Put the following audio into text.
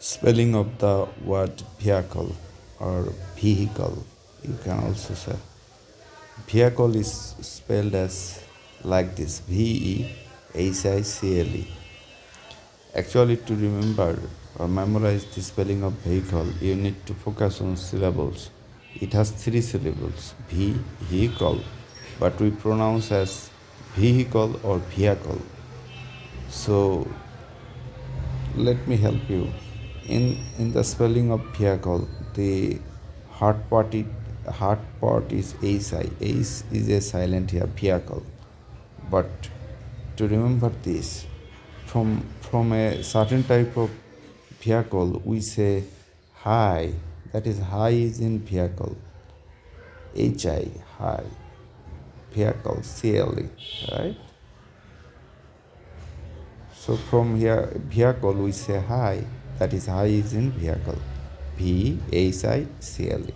Spelling of the word vehicle or vehicle, you can also say. Vehicle is spelled as like this, VEHICLE. Actually, to remember or memorize the spelling of vehicle, you need to focus on syllables. It has 3 syllables, vehicle, but we pronounce as vehicle or vehicle. So let me help you. In the spelling of vehicle, the hard part is HI. H is a silent here, vehicle. But to remember this, from a certain type of vehicle, we say high. That is high is in vehicle. HI, high. Vehicle, CLE, right? So from here, vehicle, we say high. That is high is in vehicle. VHICLE.